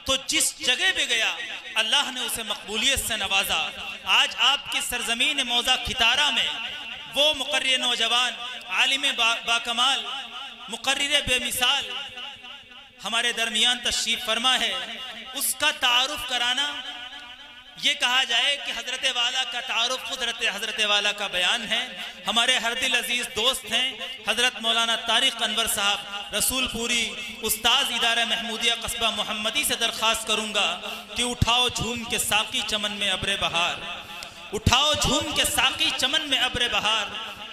तो जिस जगह पे गया अल्लाह ने उसे मकबूलियत से नवाजा। आज आपकी सरजमीन मौजा खितारा में वो मुकर्रिर नौजवान, आलिम बाकमाल, मुकर्रिर बेमिसाल हमारे दरमियान तशरीफ फरमा है, उसका तारुफ कराना, ये कहा जाए कि हज़रत वाला का तारुफ खुद हज़रत वाला का बयान है। हमारे हर दिल अजीज़ दोस्त हैं हज़रत मौलाना तारिक अनवर साहब रसूलपुरी, उस्ताद इदारा महमूदिया कस्बा मोहम्मदी से दरख्वास्त करूँगा कि उठाओ झूम के साकी चमन में अब्रे बहार, उठाओ झूम के साकी चमन में अब्रे बहार,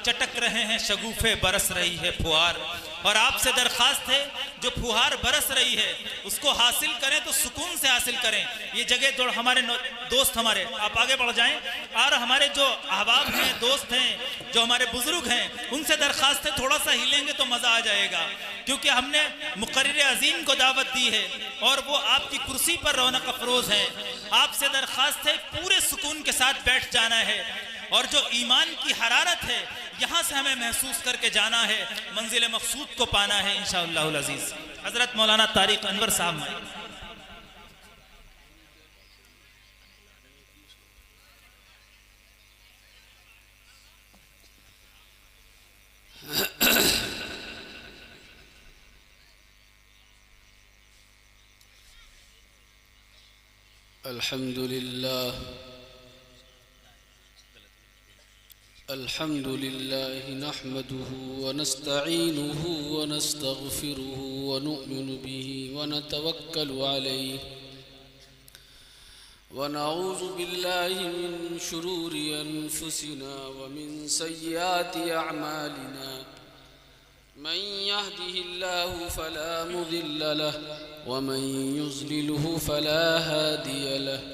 चटक रहे हैं शगुफे बरस रही है फुहार। और आपसे दरख्वास्त है जो फुहार बरस रही है उसको हासिल करें तो सुकून से हासिल करें। ये जगह जो हमारे दोस्त, हमारे आप आगे बढ़ जाएं, और हमारे जो अहबाब हैं, दोस्त हैं, जो हमारे बुजुर्ग हैं, उनसे दरख्वास्त है थोड़ा सा हिलेंगे तो मज़ा आ जाएगा, क्योंकि हमने मुकर्रिर अजीम को दावत दी है और वो आपकी कुर्सी पर रौनक अफरोज़ हैं। आपसे दरख्वास्त है पूरे सुकून के साथ बैठ जाना है और जो ईमान की हरारत है यहाँ से हमें महसूस करके जाना है, मंजिल मकसूद को पाना है इंशाअल्लाहुल अज़ीज़। हज़रत मौलाना तारिक अनवर साहब अल्हम्दुलिल्लाह नहमदुहु व नस्तईनुहु व नस्तगफिरुहु व नु'मिनु बिही व नतवक्कलु अलैहि व नऊज़ु बिल्लाहि मिन शुरूरि अनफुसिना व मिन सय्यिआति अअमालिना। मन यहदिहिल्लाहु फला मुदिल्ल लहु व मन युज़लिलहु फला हादिय लहु।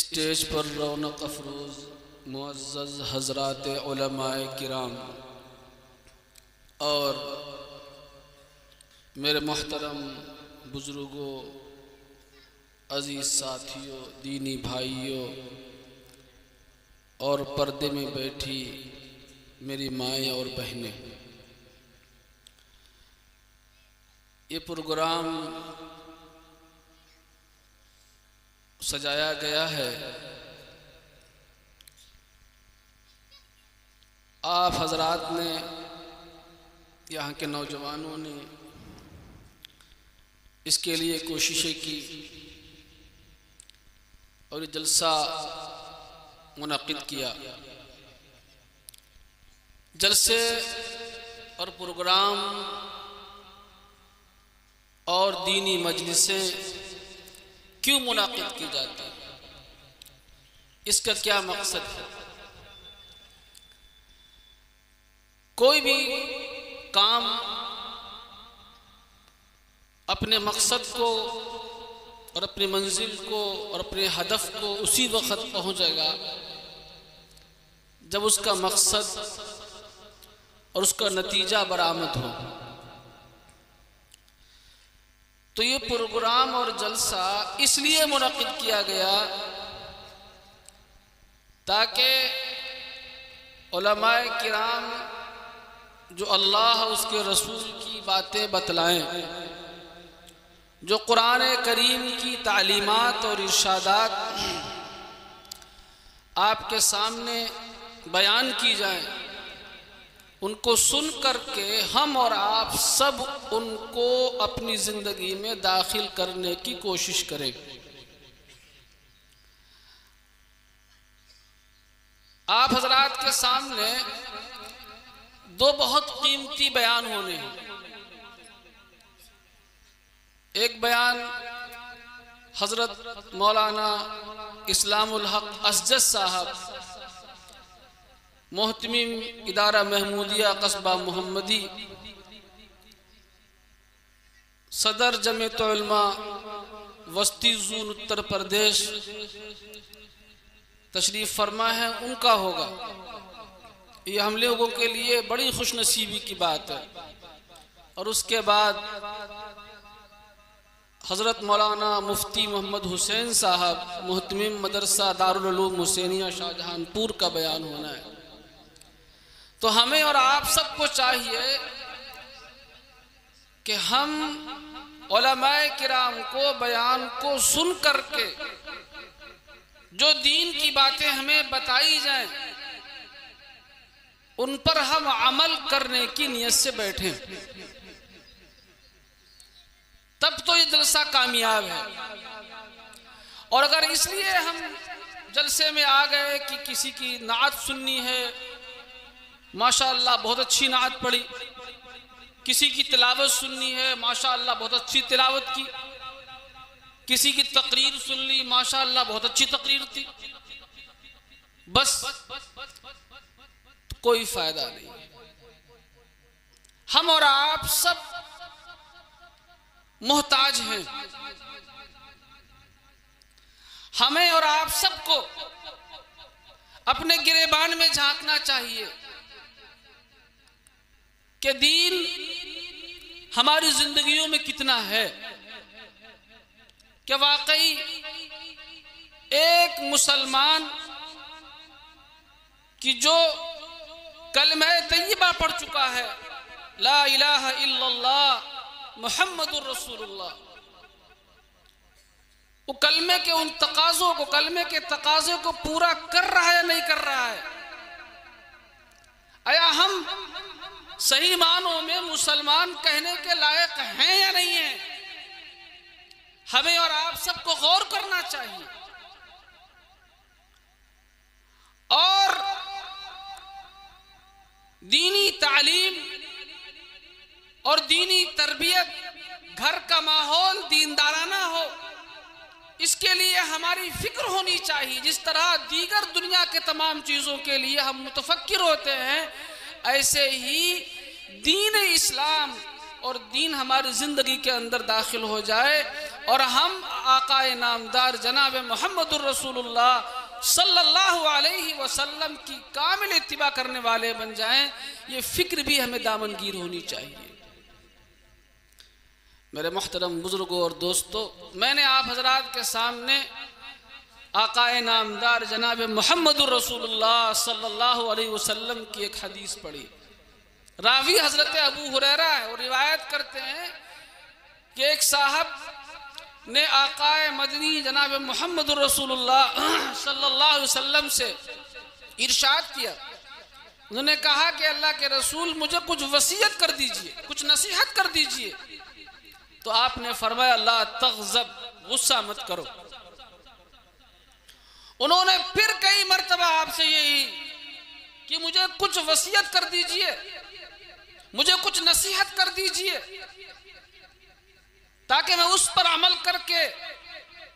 स्टेज पर रौनक अफरोज़ मुअज़्ज़ज़ हज़रात उलमाए किराम और मेरे मोहतरम बुज़ुर्गों, अज़ीज़ साथियों, दीनी भाइयों और पर्दे में बैठी मेरी माएँ और बहनें, ये प्रोग्राम सजाया गया है आप हजरात ने, यहाँ के नौजवानों ने इसके लिए कोशिशें की और ये जलसा मुनक़िद किया। जलसे और प्रोग्राम और दीनी मजलिसें क्यों मुनाक़िद की जाती है, इसका क्या मकसद है? कोई भी काम अपने मकसद को और अपनी मंजिल को और अपने हदफ को उसी वक्त पहुंचेगा जब उसका मकसद और उसका नतीजा बरामद हो। तो ये प्रोग्राम और जलसा इसलिए मुनक़िद किया गया ताकि उलमाए किराम जो अल्लाह उसके रसूल की बातें बतलाएं, जो कुरान करीम की तालीमात और इरशादात आपके सामने बयान की जाए, उनको सुन करके हम और आप सब उनको अपनी ज़िंदगी में दाखिल करने की कोशिश करें। आप हजरात के सामने दो बहुत कीमती बयान होने हैं। एक बयान हजरत मौलाना इस्लामुल हक असजद साहब, मोहतमीम इदारा महमूदिया कस्बा मोहम्मदी, सदर जमीयत उलमा वस्ती ज़ोन उत्तर प्रदेश तशरीफ़ फरमा है, उनका होगा। ये हम लोगों के लिए बड़ी खुशनसीबी की बात है। और उसके बाद हज़रत मौलाना मुफ्ती मोहम्मद हुसैन साहब, मोहतमीम मदरसा दारुल उलूम हुसैनिया शाहजहानपुर का बयान होना है। तो हमें और आप सबको चाहिए कि हम उलमाए किराम को बयान को सुन करके जो दीन की बातें हमें बताई जाएं, उन पर हम अमल करने की नियत से बैठें, तब तो ये जलसा कामयाब है। और अगर इसलिए हम जलसे में आ गए कि किसी की नात सुननी है, माशाअल्लाह बहुत अच्छी नात पढ़ी, किसी की तिलावत सुननी है, माशाअल्लाह बहुत अच्छी तिलावत की, किसी की तकरीर सुन ली, माशाअल्लाह बहुत अच्छी तकरीर थी, बस तो कोई फायदा नहीं। हम और आप सब मोहताज हैं। हमें और आप सबको अपने गिरेबान में झांकना चाहिए कि दीन हमारी जिंदगियों में कितना है। क्या वाकई एक मुसलमान की जो कलमा तय्यबा पढ़ चुका है, ला इलाहा इल्लल्लाह मुहम्मदुर रसूलुल्लाह, वो कलमे के उन तकाज़ों को, कलमे के तकाज़े को पूरा कर रहा है या नहीं कर रहा है? आया हम सही मानों में मुसलमान कहने के लायक हैं या नहीं हैं? हमें और आप सबको गौर करना चाहिए। और दीनी तालीम और दीनी तरबियत, घर का माहौल दीनदाराना हो, इसके लिए हमारी फिक्र होनी चाहिए। जिस तरह दीगर दुनिया के तमाम चीज़ों के लिए हम मुतफक्किर होते हैं, ऐसे ही दीन इस्लाम और दीन हमारी ज़िंदगी के अंदर दाखिल हो जाए और हम आकाए नामदार जनाब मुहम्मदुर रसूलुल्लाह सल्लल्लाहु अलैहि वसल्लम की कामिल इत्तिबा करने वाले बन जाएं। ये फिक्र भी हमें दामनगीर होनी चाहिए। मेरे मोहतरम बुजुर्गों और दोस्तों, मैंने आप हजरात के सामने आकाए नामदार जनाब मुहम्मदुर रसूलुल्लाह सल्लल्लाहु अलैहि वसल्लम की एक हदीस पढ़ी। रावी हजरत अबू हुरैरा है और रिवायत करते हैं कि एक साहब ने आकाए मदनी जनाब मुहम्मदुर रसूलुल्लाह सल्लल्लाहु अलैहि वसल्लम से इरशाद किया। उन्होंने कहा कि अल्लाह के रसूल, मुझे कुछ वसीयत कर दीजिए, कुछ नसीहत कर दीजिए। तो आपने फरमाया, ला तग़ज़ब, गुस्सा मत करो। उन्होंने फिर कई मर्तबा आपसे यही कि मुझे कुछ वसीयत कर दीजिए, मुझे कुछ नसीहत कर दीजिए, ताकि मैं उस पर अमल करके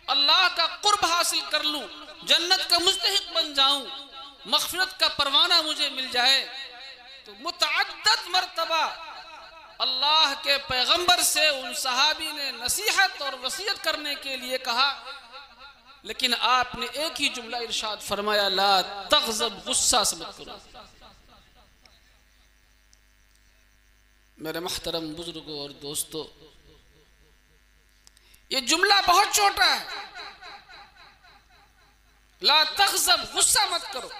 अल्लाह का कुर्ब हासिल कर लूं, जन्नत का मुस्तहिक बन जाऊं, मग़फ़िरत का परवाना मुझे मिल जाए। तो मुतअद्दिद मर्तबा अल्लाह के पैगंबर से उन सहाबी ने नसीहत और वसीयत करने के लिए कहा, लेकिन आपने एक ही जुमला इरशाद फरमाया, ला तग़ज़ब, गुस्सा से मत करो। मेरे मोहतरम बुजुर्गों और दोस्तों, ये जुमला बहुत छोटा है, ला तग़ज़ब, गुस्सा मत करो।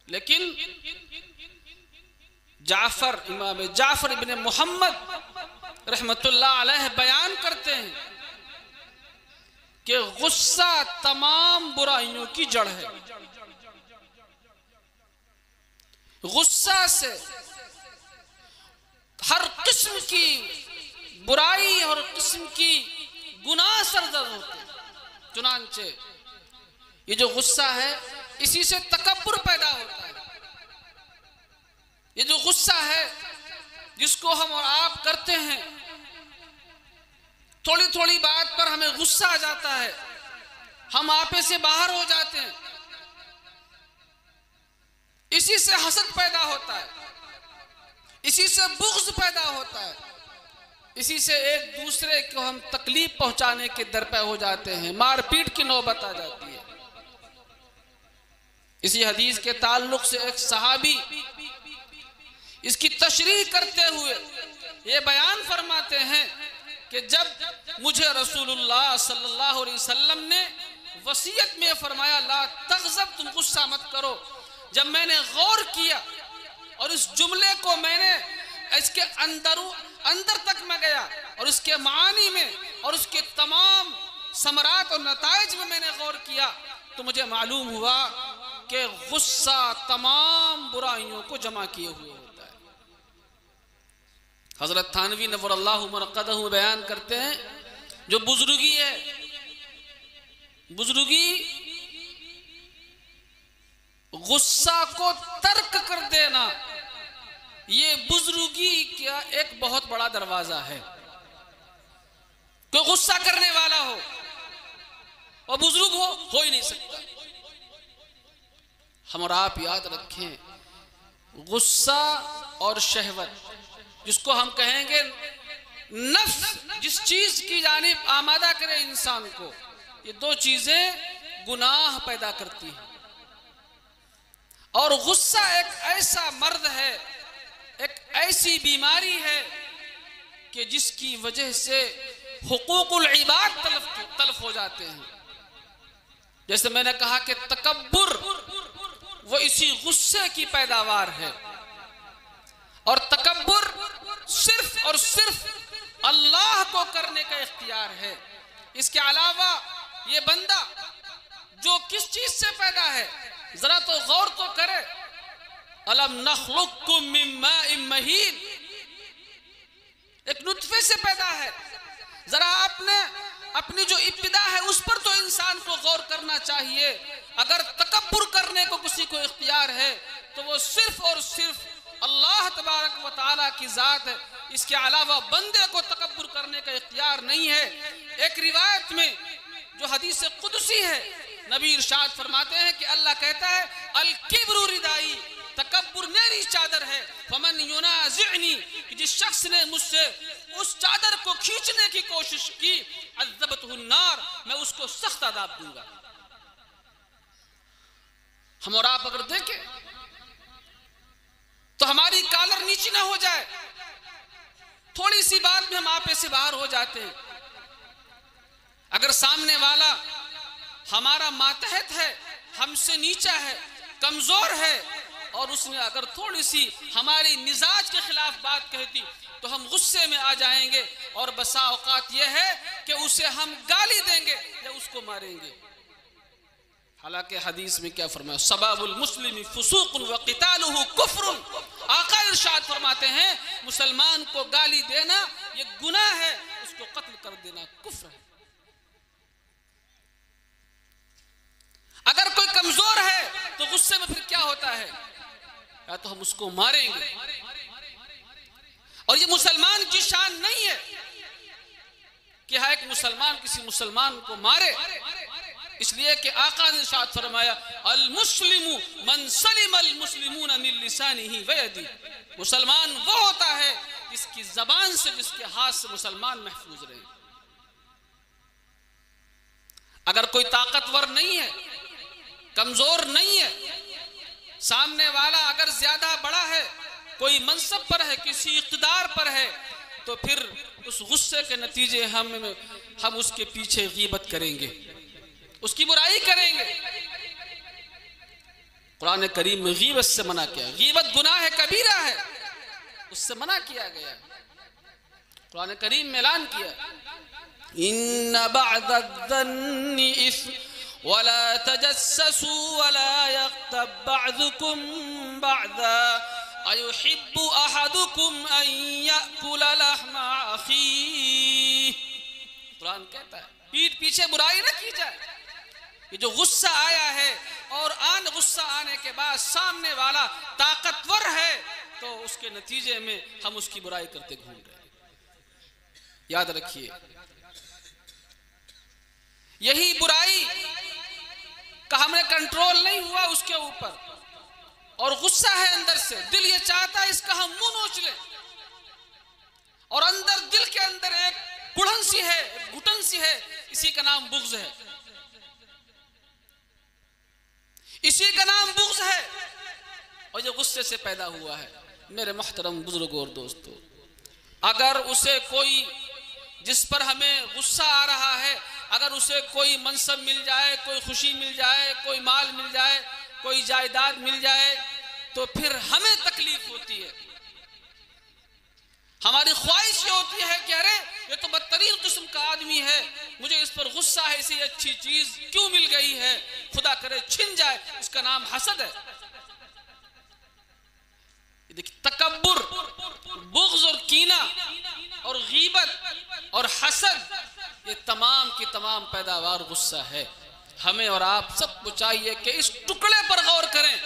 लेकिन इमाम जाफर इब्ने मोहम्मद रहमतुल्लाह अलैह बयान करते हैं कि गुस्सा तमाम बुराइयों की जड़ है। गुस्सा से हर किस्म की बुराई और किस्म की गुनाह सरजद होते हैं। चुनांचे ये जो गुस्सा है इसी से तकब्बुर पैदा होता है। ये जो गुस्सा है जिसको हम और आप करते हैं, थोड़ी थोड़ी बात पर हमें गुस्सा आ जाता है, हम आपे से बाहर हो जाते हैं, इसी से हसद पैदा होता है, इसी से बुग़्ज़ पैदा होता है, इसी से एक दूसरे को हम तकलीफ पहुंचाने के दर पे हो जाते हैं, मारपीट की नौबत आ जाती है। इसी हदीस के ताल्लुक से एक सहाबी इसकी तशरीह करते हुए ये बयान फरमाते हैं कि जब मुझे रसूलुल्लाह सल्लल्लाहु अलैहि वसल्लम ने वसीयत में फरमाया ला तग़ज़ब, तुम गुस्सा मत करो, जब मैंने गौर किया और इस जुमले को मैंने इसके अंदर तक मैं गया और इसके मानी में और उसके तमाम समरात और नताइज में मैंने गौर किया, तो मुझे मालूम हुआ कि गुस्सा तमाम बुराइयों को जमा किए हुए होता है। हजरत थानवी नव्वरल्लाहु मरक़दहु बयान करते हैं, जो बुजुर्गी है, बुजुर्गी गुस्सा को तर्क कर देना, ये बुजुर्गी का एक बहुत बड़ा दरवाजा है। कोई गुस्सा करने वाला हो और बुजुर्ग हो ही नहीं सकता। हम और आप याद रखें, गुस्सा और शहवत, जिसको हम कहेंगे नफ्स, जिस चीज की जानिब आमादा करे इंसान को, ये दो चीजें गुनाह पैदा करती हैं। और गुस्सा एक ऐसा मर्द है, एक ऐसी बीमारी है कि जिसकी वजह से हुकूकुल इबाद तलफ हो जाते हैं। जैसे मैंने कहा कि तकब्बुर वो इसी गुस्से की पैदावार है, और तकब्बुर सिर्फ और सिर्फ अल्लाह को करने का इख्तियार है। इसके अलावा ये बंदा जो किस चीज से पैदा है, जरा तो गौर तो करे। अलम नखलुकुम मिन माइन महीन, एक नुत्फे से पैदा है। जरा आपने अपनी जो इब्तिदा है उस पर तो इंसान को गौर करना चाहिए। अगर तकब्बुर करने को किसी को इख्तियार है तो वो सिर्फ और सिर्फ अल्लाह तबारक व तआला की जात है। इसके अलावा बंदे को तकब्बुर करने का इख्तियार नहीं है। एक रिवायत में जो हदीस कुदसी है, नबी इरशाद फरमाते हैं कि अल्लाह कहता है अल किब्रु रिदाई, तकब्बुर मेरी चादर है। फमन युनाज़िअनी, कि जिस शख्स ने मुझसे उस चादर को खींचने की कोशिश की, अज़्ज़बतहु नार, मैं उसको सख्त अज़ाब दूंगा। हम और आप अगर देखें तो हमारी कॉलर नीची ना हो जाए, थोड़ी सी बात में हम आपे से बाहर हो जाते हैं। अगर सामने वाला हमारा मातहत है, हमसे नीचा है, कमजोर है, और उसने अगर थोड़ी सी हमारी मिजाज के खिलाफ बात कह दी तो हम गुस्से में आ जाएंगे, और बसा औकात यह है कि उसे हम गाली देंगे या उसको मारेंगे। हालांकि हदीस में क्या फरमाया, सबाबुल मुस्लिमी फुसूकुन व क़ितालुहु कुफ्रुन। आका इरशाद फरमाते हैं मुसलमान को गाली देना ये गुनाह है, उसको कत्ल कर देना कुफ्र है। अगर कोई कमजोर है तो गुस्से में फिर क्या होता है, या तो हम उसको मारेंगे। और ये मुसलमान की शान नहीं है कि हाँ एक मुसलमान किसी मुसलमान को मारे, इसलिए कि आका ने इरशाद फरमाया अल मुस्लिमु मन सलिम अल मुस्लिमून मिन लिसानिही व यदी। मुसलमान वो होता है जिसकी जबान से, जिसके हाथ से मुसलमान महफूज रहे। अगर कोई ताकतवर नहीं है, कमजोर नहीं है, सामने वाला अगर ज्यादा बड़ा है, कोई मनसब पर है, किसी इख्तिदार पर है, तो फिर उस गुस्से के नतीजे हम उसके पीछे गीबत करेंगे, उसकी बुराई करेंगे। कुरान करीम में गीबत से मना किया, गीबत गुनाह है, कबीरा है, उससे मना किया गया। कुरान करीम में ऐलान किया इन्न बअदद्दन्नि इस्म वला तजस्ससू वला यग़्तब बअदुकुम बअदा अयुहिब्बु अहदुकुम अन याकुल लहमा अखीह। कुरान कहता है पीठ पीछे बुराई न की जाए। ये जो गुस्सा आया है और गुस्सा आने के बाद सामने वाला ताकतवर है तो उसके नतीजे में हम उसकी बुराई करते घूम रहे हैं। याद रखिए यही बुराई का हमें कंट्रोल नहीं हुआ उसके ऊपर और गुस्सा है अंदर से, दिल ये चाहता है इसका हम मुंह नोच लें और अंदर दिल के अंदर एक कुड़न सी है, एक घुटन सी है, इसी का नाम बुग़्ज़ है, इसी का नाम बुग़्ज़ है और जो गुस्से से पैदा हुआ है। मेरे मोहतरम बुजुर्गों और दोस्तों, अगर उसे कोई जिस पर हमें गुस्सा आ रहा है अगर उसे कोई मनसब मिल जाए, कोई खुशी मिल जाए, कोई माल मिल जाए, कोई जायदाद मिल जाए तो फिर हमें तकलीफ होती है। हमारी ख्वाहिश ये होती है कि अरे ये तो बदतरीन किस्म का आदमी है, मुझे इस पर गुस्सा है, इसे अच्छी चीज क्यों मिल गई है, खुदा करे छिन जाए। इसका नाम हसद है। देखिए तकब्बुर, बुग़्ज़ और कीना और गीबत और हसद, ये तमाम की तमाम पैदावार गुस्सा है। हमें और आप सबको चाहिए कि इस टुकड़े पर गौर करें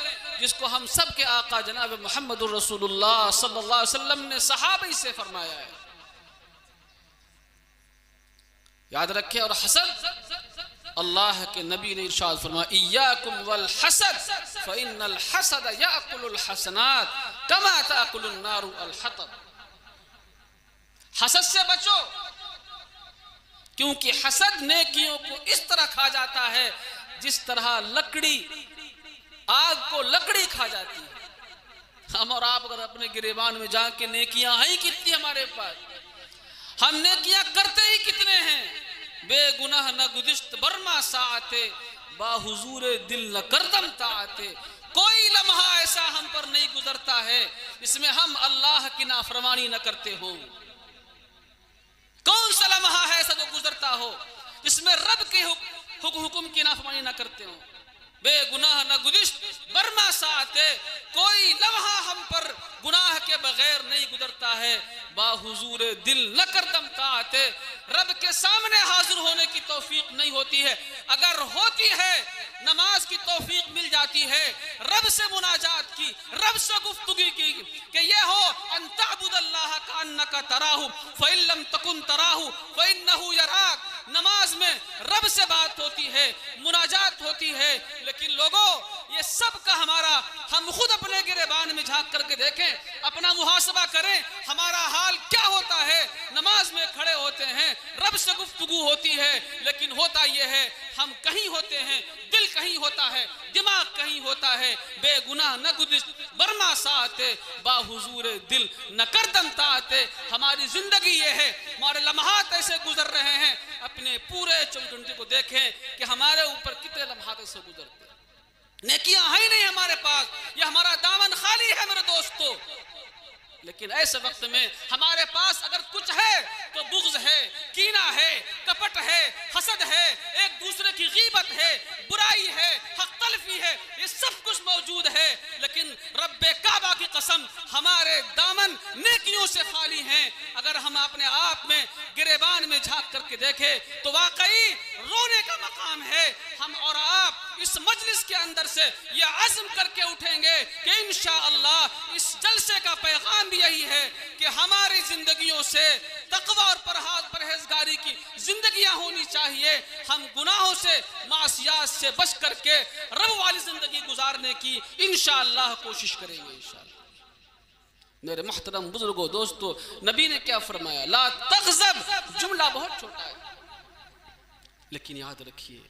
जिसको हम सब के आका जनाब मुहम्मदुर रसूलुल्लाह सल्लल्लाहु अलैहि वसल्लम ने सहाबा से फरमाया है। याद रखें। और हसद, अल्लाह के नबी ने इरशाद फरमाया इय्याकुम वल हसद फइन्नल हसद याकुलुल हसनात कमा ताकुलुन नारु अल हतब। हसद से बचो क्योंकि हसद नेकियों को इस तरह खा जाता है जिस तरह लकड़ी आग को लकड़ी खा जाती है। हम और आप अगर अपने गिरेबान में जाके नेकियां हैं कितनी हमारे पास, हम नेकियां करते ही कितने हैं। बेगुनाह न गुदिश्त बर्मा साते बाहुजूर दिल न करदम ताते। कोई लम्हा ऐसा हम पर नहीं गुजरता है इसमें हम अल्लाह की नाफरमानी न करते हो। कौन सा लम्हा है ऐसा जो गुजरता हो जिसमें रब के हुक्म की नाफरमानी न करते हो। बेगुनाह न गुदिश्त बर्मा साते, कोई लम्हा हम पर गुनाह के बगैर नहीं गुजरता है। बाहुजूर दिल न करदम ताते, रब के सामने हाजिर होने की तौफीक नहीं होती है। अगर होती है नमाज की तौफीक मिल जाती है, रब से मुनाजात की, रब से गुफ्तगू की कि ये हो अंतअबुदल्लाह कान्नका तराहु फ़इन लम तकुन तराहु फ़इन्नहु यराक। नमाज में रब से बात होती है, मुनाजात होती है। लेकिन लोगों ये सब का हमारा, हम खुद अपने गिरेबान में झांक करके देखें, अपना मुहासबा करें, हमारा हाल क्या होता है। नमाज में खड़े होते हैं, रब से गुफ्तगू होती है, लेकिन होता यह है हम कहीं होते हैं, दिल कहीं होता है, दिमाग कहीं होता है। बेगुनाह न गुदिश बर्मा साते बाहुजूर दिल न करदम ताते। हमारी जिंदगी ये है, हमारे लम्हात ऐसे गुजर रहे हैं। अपने पूरे 24 घंटे को देखें कि हमारे ऊपर कितने लम्हात ऐसे गुजरते हैं। नेकियां है ही नहीं हमारे पास, ये हमारा दामन खाली है मेरे दोस्तों। लेकिन ऐसे वक्त में हमारे पास अगर कुछ है तो बुग़्ज़ है, कीना है, कपट है, हसद है, एक दूसरे की गीबत है, बुराई है, हक तलफी है, ये सब कुछ मौजूद है। लेकिन रब्बे काबा की कसम हमारे दामन नेकियों से खाली हैं। अगर हम अपने आप में गिरेबान में झांक करके देखें तो वाकई रोने का मकाम है। हम और आप इस मजलिस के अंदर से ये अज़्म करके उठेंगे कि इंशाअल्लाह इस जलसे का पैगाम भी यही है कि हमारी जिंदगियों से तक़वा और परहेज़गारी की जिंदगियां होनी चाहिए। हम गुनाहों से, मासियात से बच करके रब वाली जिंदगी गुजारने की इंशाअल्लाह कोशिश करेंगे। इंशाअल्लाह। मेरे मोहतरम बुजुर्गों दोस्तों, नबी ने क्या फरमाया, ला तग़ज़ब। जुमला बहुत छोटा है लेकिन याद रखिए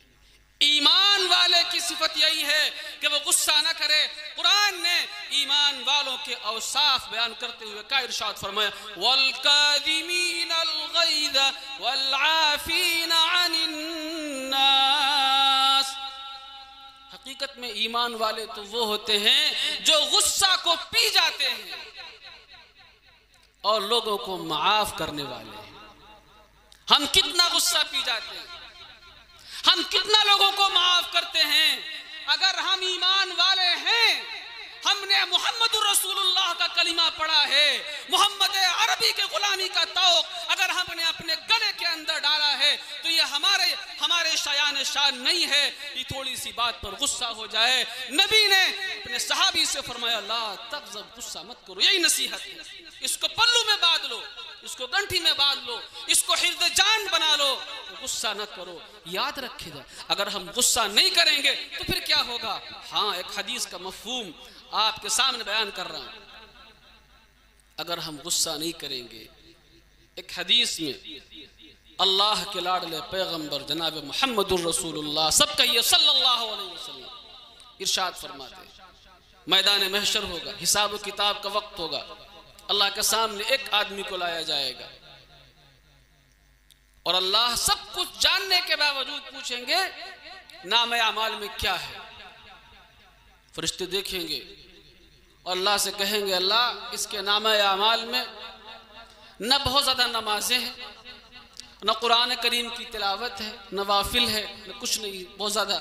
ईमान वाले की सिफत यही है कि वो गुस्सा न करे। कुरान ने ईमान वालों के औसाफ बयान करते हुए क्या इरशाद फरमाया, वल काज़िमीनल गैज़ वल आफ़ीना अनिन नास। हकीकत में ईमान वाले तो वो होते हैं जो गुस्सा को पी जाते हैं और लोगों को माफ करने वाले हैं। हम कितना गुस्सा पी जाते हैं, हम कितना लोगों को माफ करते हैं। अगर हम ईमान वाले हैं, हमने मोहम्मद रसूलुल्लाह का कलिमा पढ़ा है, मोहम्मद अरबी के गुलामी का तौक अगर हमने अपने गले के अंदर डाला है, तो ये हमारे शायान शान नहीं है कि थोड़ी सी बात पर गुस्सा हो जाए। नबी ने अपने सहाबी से फरमाया, ला तग़ज़ब, गुस्सा मत करो। यही नसीहत है। इसको पल्लू में बांध लो, इसको गंठी में बांध लो, इसको हिफ्ज़ जान बना लो, तो गुस्सा न करो। याद रखिएगा, अगर हम गुस्सा नहीं करेंगे तो फिर क्या होगा। हाँ, एक हदीस का मफ़हूम आपके सामने बयान कर रहा हूं। अगर हम गुस्सा नहीं करेंगे, एक हदीस में अल्लाह के लाडले पैगंबर जनाब मुहम्मदुर रसूलुल्लाह, सब कहिए सल्लल्लाहु अलैहि वसल्लम, इरशाद फरमाते, मैदान महशर होगा, हिसाब किताब का वक्त होगा, अल्लाह के सामने एक आदमी को लाया जाएगा और अल्लाह सब कुछ जानने के बावजूद पूछेंगे, नाम अमाल में क्या है। फरिश्ते देखेंगे और अल्लाह से कहेंगे, अल्लाह इसके नाम अमाल में न बहुत ज़्यादा नमाजें हैं, न कुरान करीम की तिलावत है, न वाफिल है, न कुछ नहीं, बहुत ज़्यादा।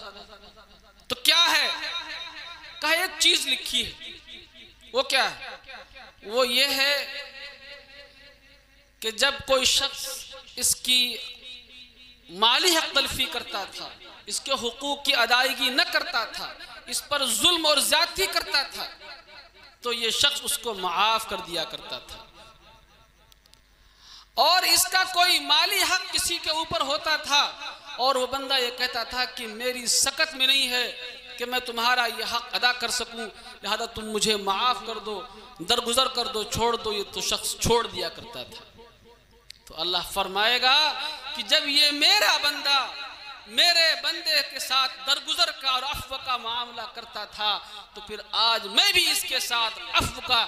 तो क्या है? कहा एक चीज़ लिखी है। वो क्या है? वो ये है कि जब कोई शख्स इसकी माली हक तलफी करता था, इसके हुकूक की अदायगी न करता था, इस पर जुल्म और ज्यादती करता था, तो ये शख्स उसको माफ कर दिया करता था। और इसका कोई माली हक किसी के ऊपर होता था और वो बंदा ये कहता था कि मेरी सकत में नहीं है कि मैं तुम्हारा ये हक अदा कर सकूं, लिहाजा तुम मुझे माफ कर दो, दरगुजर कर दो, छोड़ दो। ये तो शख्स छोड़ दिया करता था। तो अल्लाह फरमाएगा कि जब ये मेरा बंदा मेरे बंदे के साथ दरगुजर का और अफ़्व का मामला करता था, तो फिर आज मैं भी इसके साथ अफ़्व का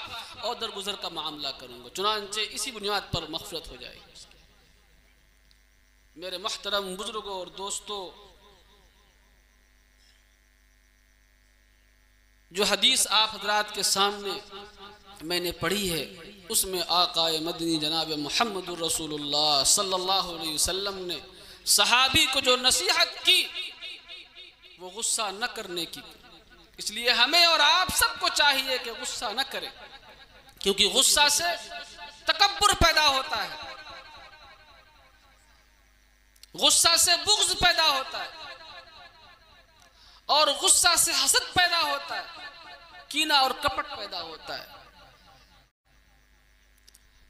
और दरगुजर का मामला करूंगा। चुनांचे इसी बुनियाद पर मग़फ़िरत हो जाएगी। मेरे मुहतरम बुजुर्गों और दोस्तों, जो हदीस आप हजरात के सामने मैंने पढ़ी है, उसमें आकाए मदनी जनाब मुहम्मदुर रसूलुल्लाह सल्लल्लाहु अलैहि वसल्लम ने सहाबी को जो नसीहत की, वो गुस्सा न करने की। इसलिए हमें और आप सबको चाहिए कि गुस्सा न करें, क्योंकि गुस्सा से तकब्बुर पैदा होता है, गुस्सा से बुग़्ज़ पैदा होता है, और गुस्सा से हसद पैदा होता है, कीना और कपट पैदा होता है।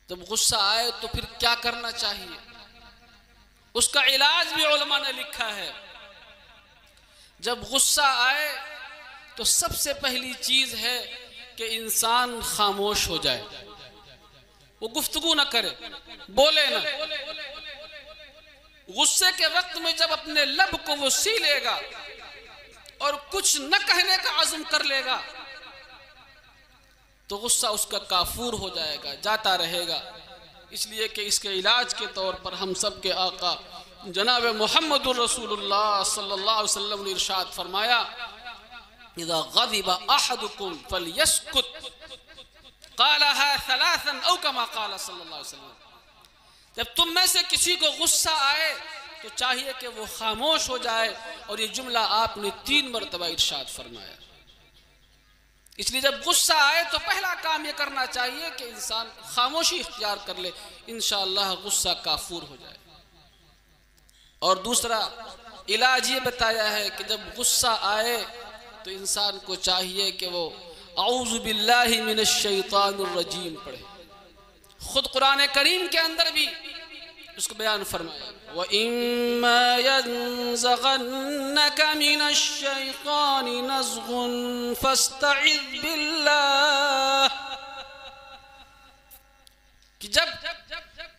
जब गुस्सा आए तो फिर क्या करना चाहिए, उसका इलाज भी उलमा ने लिखा है। जब गुस्सा आए तो सबसे पहली चीज है कि इंसान खामोश हो जाए, वो गुफ्तगू ना करे, बोले ना। गुस्से के वक्त में जब अपने लब को वो सी लेगा और कुछ न कहने का अज़्म कर लेगा, तो गुस्सा उसका काफूर हो जाएगा, जाता रहेगा। इसलिए कि इसके इलाज के तौर पर हम सब के आका जनाब मुहम्मदुर रसूलुल्लाह सल्लल्लाहु अलैहि वसल्लम ने इरशाद फरमाया, इज़ा ग़ज़िबा अहदुकुम फ़लयस्कुत क़ालहा सलासन औ कमा क़ाल सल्लल्लाहु अलैहि वसल्लम। जब तुम में से किसी को गुस्सा आए तो चाहिए कि वो खामोश हो जाए, और ये जुमला आपने 3 मरतबा इरशाद फरमाया। इसलिए जब गुस्सा आए तो पहला काम ये करना चाहिए कि इंसान खामोशी इख्तियार कर ले, इंशाअल्लाह गुस्सा काफूर हो जाए। और दूसरा इलाज ये बताया है कि जब गुस्सा आए तो इंसान को चाहिए कि वो औज़ु बिल्लाहि मिनश शैतानिर रजीम पढ़े। खुद कुरान करीम के अंदर भी उसको बयान फरमाया, व इम्मा यंज़ग़न्नका मिनश शैतानि नज़ग़ुन फस्तइज़ बिल्लाह, कि जब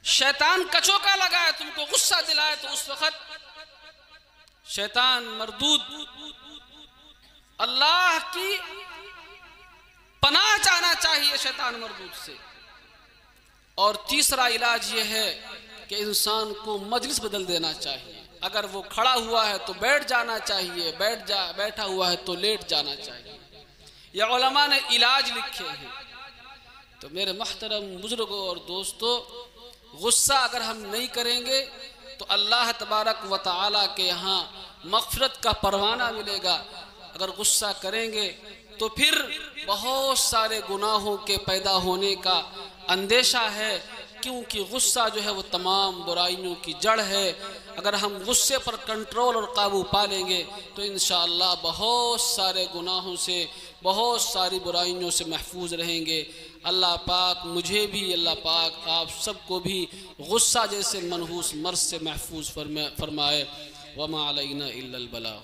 शैतान कचोका लगाए, तुमको गुस्सा दिलाए, तो उस वक्त शैतान मरदूद, अल्लाह की पनाह चाहना चाहिए शैतान मरदूद से। और तीसरा इलाज ये है कि इंसान को मजलिस बदल देना चाहिए। अगर वो खड़ा हुआ है तो बैठ जाना चाहिए, बैठा हुआ है तो लेट जाना चाहिए। ये उलमा ने इलाज लिखे हैं। तो मेरे मुहतरम बुजुर्गों और दोस्तों, गुस्सा अगर हम नहीं करेंगे तो अल्लाह तबारक व तआला के यहाँ मग़फ़िरत का परवाना मिलेगा। अगर गुस्सा करेंगे तो फिर बहुत सारे गुनाहों के पैदा होने का अंदेशा है, क्योंकि गुस्सा जो है वो तमाम बुराइयों की जड़ है। अगर हम गुस्से पर कंट्रोल और काबू पा लेंगे तो इंशाअल्लाह बहुत सारे गुनाहों से, बहुत सारी बुराइयों से महफूज रहेंगे। अल्लाह पाक मुझे भी, अल्लाह पाक आप सबको भी गुस्सा जैसे मनहूस मर्ज़ से महफूज फरमाए। वमा अलैना इल्लल बलाग।